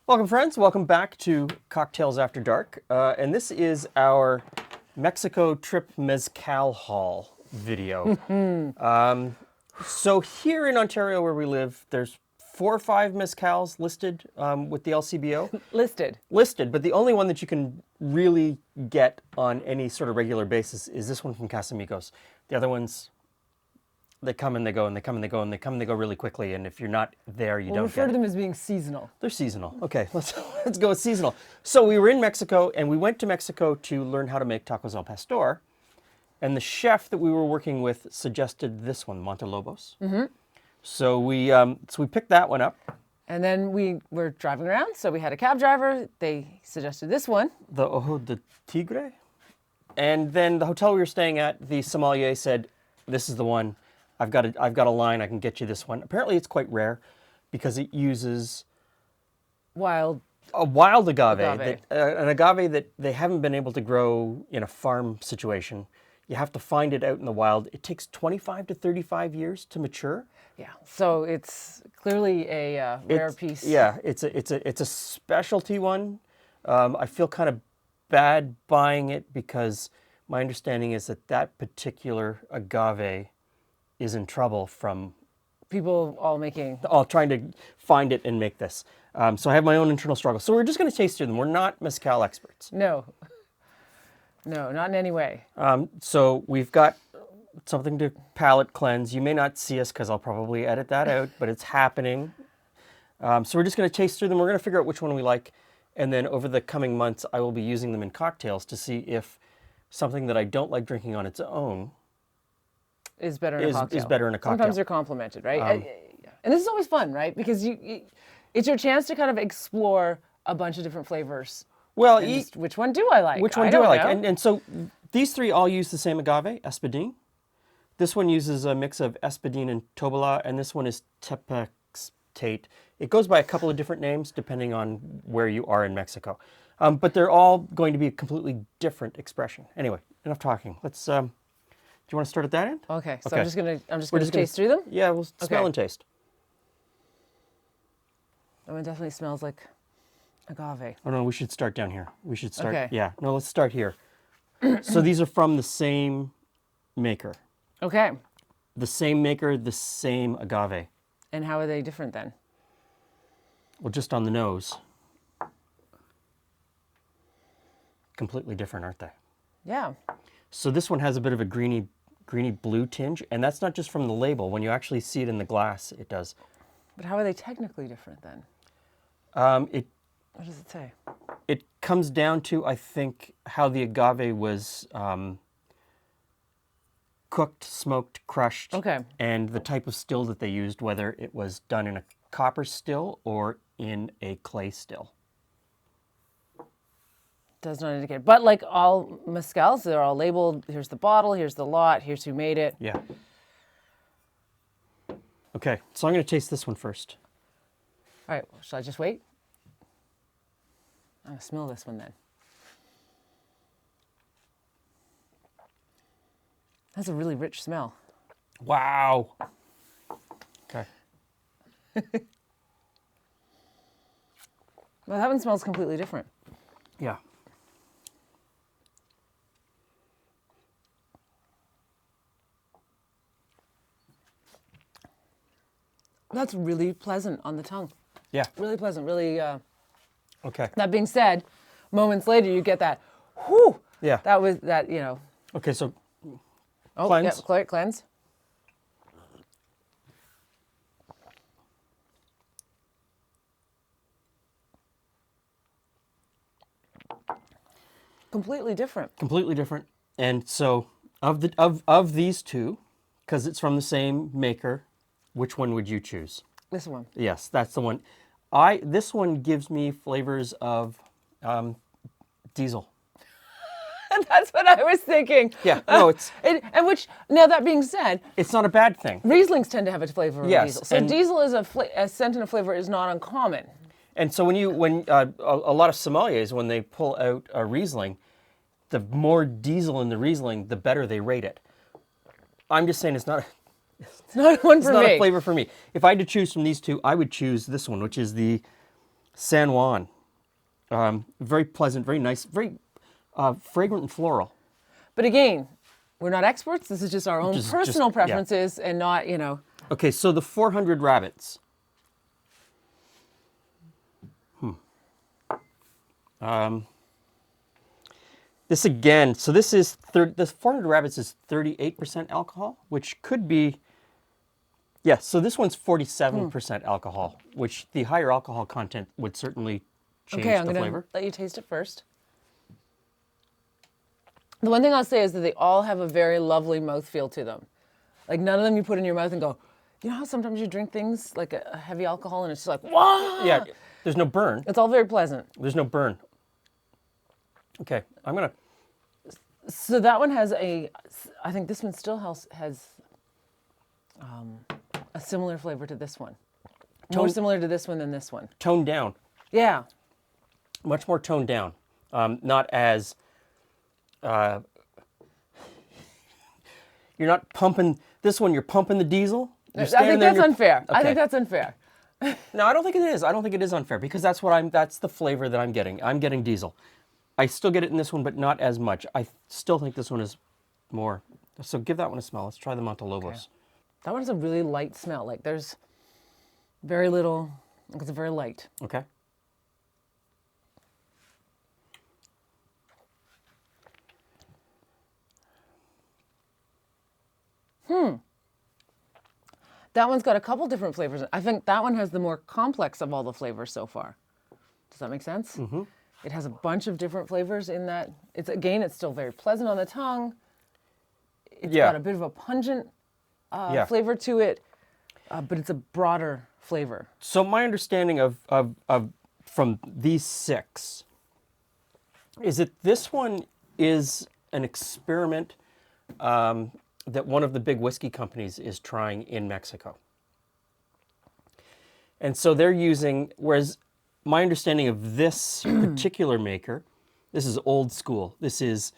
Welcome, friends. Welcome back to Cocktails After Dark. And this is our Mexico trip Mezcal haul video. So here in Ontario where we live, there's 4 or 5 mezcals listed with the LCBO. Listed, but the only one that you can really get on any sort of regular basis is this one from Casamigos. The other ones, they come and they go and they come and they go and they come and they go really quickly. And if you're not there, you don't refer get to it. them as being seasonal. They're seasonal. Okay, let's go with seasonal. So we were in Mexico and we went to Mexico to learn how to make tacos al pastor. And the chef that we were working with suggested this one, Montelobos. So we picked that one up. And then we were driving around, so we had a cab driver. They suggested this one. The Ojo De Tigre. And then the hotel we were staying at, the sommelier said, this is the one. I've got a line, I can get you this one. Apparently it's quite rare because it uses a wild agave. An agave that they haven't been able to grow in a farm situation. You have to find it out in the wild. It takes 25 to 35 years to mature. Yeah, so it's clearly a rare piece. Yeah, it's a specialty one. I feel kind of bad buying it because my understanding is that particular agave is in trouble from people all trying to find it and make this. So I have my own internal struggle. So we're just going to taste through them. We're not mezcal experts. No, not in any way. So we've got something to palate cleanse. You may not see us because I'll probably edit that out, but it's happening. So we're just going to taste through them. We're going to figure out which one we like. And then over the coming months, I will be using them in cocktails to see if something that I don't like drinking on its own is better in a cocktail. Is better in a cocktail. Sometimes they're complemented, right? And this is always fun, right? Because it's your chance to kind of explore a bunch of different flavors. Well, which one do I like? Which one do I like? And so these three all use the same agave, Espadín. This one uses a mix of Espadín and Tobala, and this one is Tepextate. It goes by a couple of different names depending on where you are in Mexico. But they're all going to be a completely different expression. Anyway, enough talking. Let's. Do you want to start at that end? Okay. So okay. I'm just gonna taste through them. Yeah, we'll smell and taste. That one definitely smells like agave. Oh no, we should start down here. We should start. Okay. Yeah. No, let's start here. So these are from the same maker. Okay. The same maker, the same agave. And how are they different then? Well, just on the nose. Completely different, aren't they? Yeah. So this one has a bit of a greeny blue tinge, and that's not just from the label. When you actually see it in the glass, it does. But how are they technically different then? What does it say? It comes down to, I think, how the agave was cooked, smoked, crushed, and the type of still that they used, whether it was done in a copper still or in a clay still. Does not indicate. But like all mezcals, they're all labeled. Here's the bottle, here's the lot, here's who made it. Yeah. Okay, so I'm going to taste this one first. All right, shall I just wait? I'm going to smell this one then. That's a really rich smell. Wow. Okay. Well, that one smells completely different. Yeah. That's really pleasant on the tongue. Yeah. Really pleasant, really... Okay. That being said, moments later you get that, whew! Yeah. That was, that, you know... Okay, so cleanse. Yeah, cleanse. Completely different. Completely different. And so of these two, because it's from the same maker, which one would you choose? This one. Yes, that's the one. This one gives me flavors of diesel. That's what I was thinking. Yeah, no, it's... and which, now that being said... It's not a bad thing. Rieslings tend to have a flavor of yes, diesel. So diesel is a scent and a flavor is not uncommon. And so when a lot of sommeliers, when they pull out a Riesling, the more diesel in the Riesling, the better they rate it. I'm just saying it's not one for me. It's not a flavor for me. If I had to choose from these two, I would choose this one, which is the San Juan. Very pleasant, very nice, very fragrant and floral. But again, we're not experts. This is just our own Just- personal yeah. preferences and not, you know. Okay, so the 400 rabbits. This again, so this is, this 400 rabbits is 38% alcohol, which could be, yeah, so this one's 47% alcohol, which the higher alcohol content would certainly change Okay, I'm the going to flavor. let you taste it first. The one thing I'll say is that they all have a very lovely mouthfeel to them. Like none of them you put in your mouth and go, you know how sometimes you drink things like a heavy alcohol and it's just like, whoa! Yeah, there's no burn. It's all very pleasant. There's no burn. Okay, I'm going to, So that one has I think this one still has a similar flavor to this one. More similar to this one than this one. toned down. Yeah. Much more toned down. Not as, you're not pumping, this one you're pumping the diesel. You're I standing think there and that's you're- unfair. I Okay. think that's unfair. No, I don't think it is. I don't think it is unfair because that's the flavor that I'm getting. I'm getting diesel. I still get it in this one, but not as much. I still think this one is more. So give that one a smell. Let's try the Montelobos. Okay. That one has a really light smell. Like there's very little, like it's very light. Okay. That one's got a couple different flavors. I think that one has the more complex of all the flavors so far. Does that make sense? Mm-hmm. It has a bunch of different flavors in that. It's still very pleasant on the tongue. It's Yeah. got a bit of a pungent Yeah. flavor to it, but it's a broader flavor. So my understanding of from these six is that this one is an experiment that one of the big whiskey companies is trying in Mexico. And so they're using, whereas my understanding of this particular maker, this is old school. This is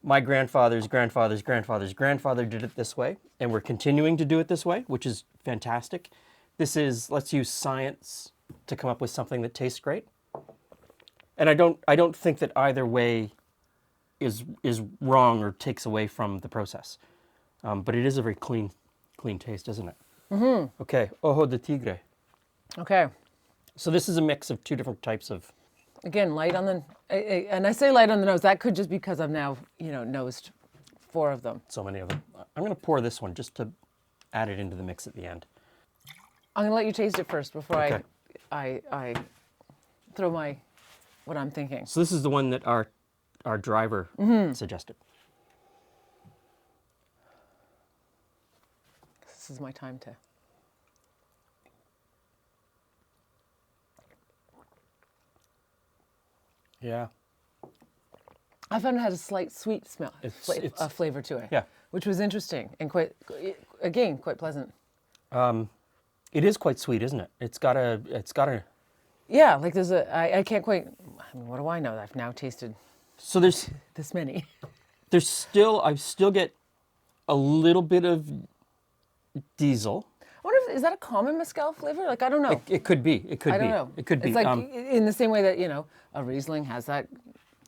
my grandfather's grandfather's grandfather's grandfather did it this way, and we're continuing to do it this way, which is fantastic. This is, let's use science to come up with something that tastes great. And I don't think that either way is wrong or takes away from the process. But it is a very clean taste, isn't it? Mm-hmm. Okay, Ojo de Tigre. Okay. So this is a mix of two different types of. Again, light on the, and I say light on the nose. That could just be because I've now, nosed 4 of them. So many of them. I'm going to pour this one just to add it into the mix at the end. I'm gonna let you taste it first before Okay. I throw what I'm thinking. So this is the one that our driver suggested. This is my time to. Yeah. I found it had a slight sweet smell, It's- flavor to it. Yeah. Which was interesting and quite pleasant. It is quite sweet, isn't it? It's got a. Yeah, like there's I can't quite. I mean, what do I know? I've now tasted So there's this many. I still get a little bit of diesel. I wonder is that a common mezcal flavor? Like I don't know. It could be. It could I be. don't know. It could be. It's like in the same way that a Riesling has that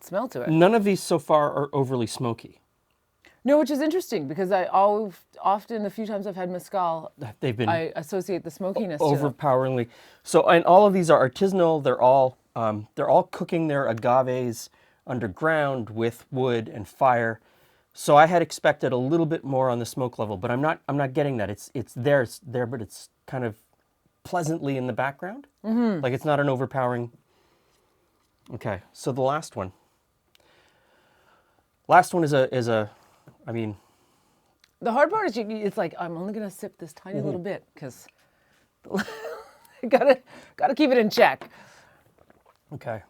smell to it. None of these so far are overly smoky. No, which is interesting because often the few times I've had mezcal, They've been I associate the smokiness to them. overpoweringly. So, and all of these are artisanal. They're all cooking their agaves underground with wood and fire. So I had expected a little bit more on the smoke level, but I'm not getting that. It's there, but it's kind of pleasantly in the background. Mm-hmm. Like it's not an overpowering. Okay, so the last one. Last one is a. I mean, The hard part is it's like I'm only gonna sip this tiny little bit because gotta keep it in check. okay.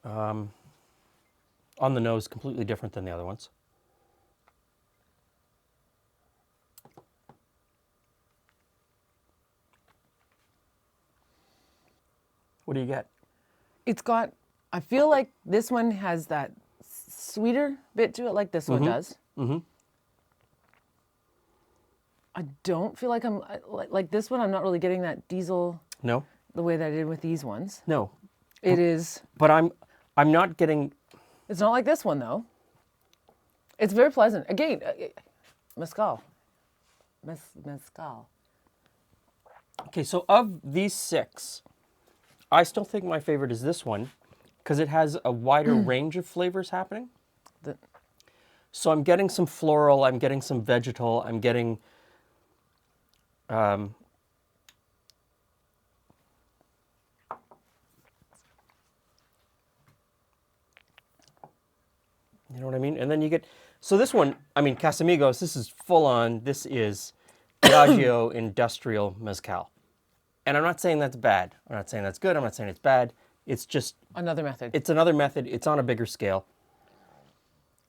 On the nose, completely different than the other ones. What do you get? It's got. I feel like this one has that sweeter bit to it, like this one does. Mm-hmm. I don't feel like I'm like this one. I'm not really getting that diesel. No? the way that I did with these ones. No, It is. but I'm not getting. It's not like this one though. It's very pleasant. Again, mezcal. Mezcal. Okay, so of these 6, I still think my favorite is this one because it has a wider range of flavors happening. So I'm getting some floral, I'm getting some vegetal, I'm getting you know what I mean? And then you get, so this one, I mean, Casamigos, this is full on, this is Diageo Industrial Mezcal. And I'm not saying that's bad. I'm not saying that's good. I'm not saying it's bad. It's just Another method. it's another method. It's on a bigger scale.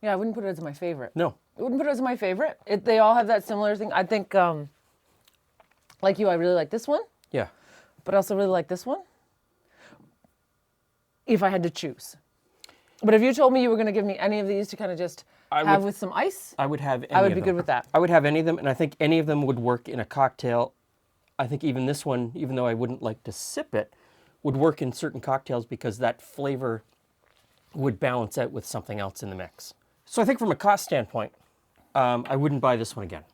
Yeah, I wouldn't put it as my favorite. No. I wouldn't put it as my favorite. They all have that similar thing. I think, like you, I really like this one, Yeah. but I also really like this one. If I had to choose. But if you told me you were going to give me any of these to kind of just have with some ice, I would have any I would of be them. good with that. I would have any of them, and I think any of them would work in a cocktail. I think even this one, even though I wouldn't like to sip it, would work in certain cocktails because that flavor would balance out with something else in the mix. So I think from a cost standpoint, I wouldn't buy this one again.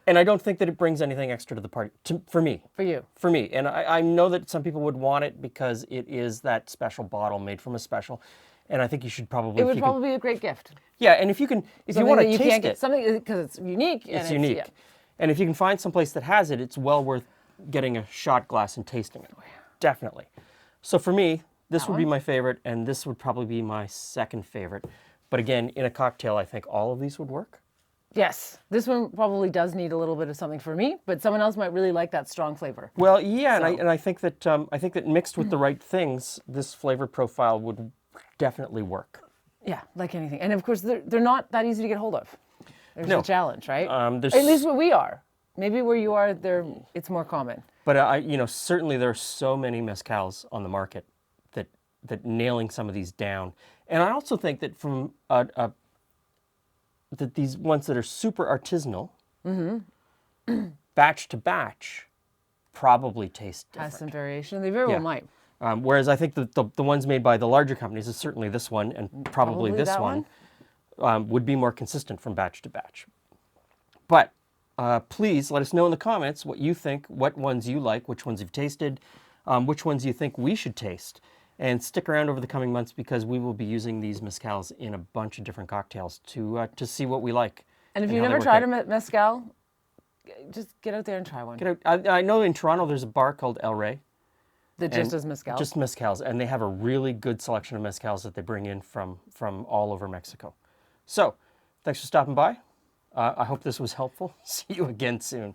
And I don't think that it brings anything extra to the party, for me. For you. For me. And I know that some people would want it because it is that special bottle made from a special. And I think you should probably... It would probably be a great gift. Yeah, and if you can, if you want to taste it... Something, because it's unique. It's unique. Yeah. And if you can find some place that has it, it's well worth getting a shot glass and tasting it. Definitely. So for me, this would be my favorite, and this would probably be my second favorite. But again, in a cocktail, I think all of these would work. Yes. This one probably does need a little bit of something for me, but someone else might really like that strong flavor. Well, yeah, and I think that mixed with the right things, this flavor profile would definitely work. Yeah, like anything. And of course, they're not that easy to get hold of. There's No. a challenge, right? There's- At least where we are. Maybe where you are, it's more common. But certainly there are so many mezcals on the market that nailing some of these down. And I also think that from that these ones that are super artisanal, batch to batch, probably taste different. Has some variation. They very well might. Whereas I think that the ones made by the larger companies, is certainly this one and probably this that one, would be more consistent from batch to batch. But please let us know in the comments what you think, what ones you like, which ones you've tasted, which ones you think we should taste. And stick around over the coming months because we will be using these mezcals in a bunch of different cocktails to see what we like. And if you've never tried a mezcal, just get out there and try one. I know in Toronto there's a bar called El Rey. That just does mezcal. Just mezcals, and they have a really good selection of mezcals that they bring in from all over Mexico. So, thanks for stopping by. I hope this was helpful. See you again soon.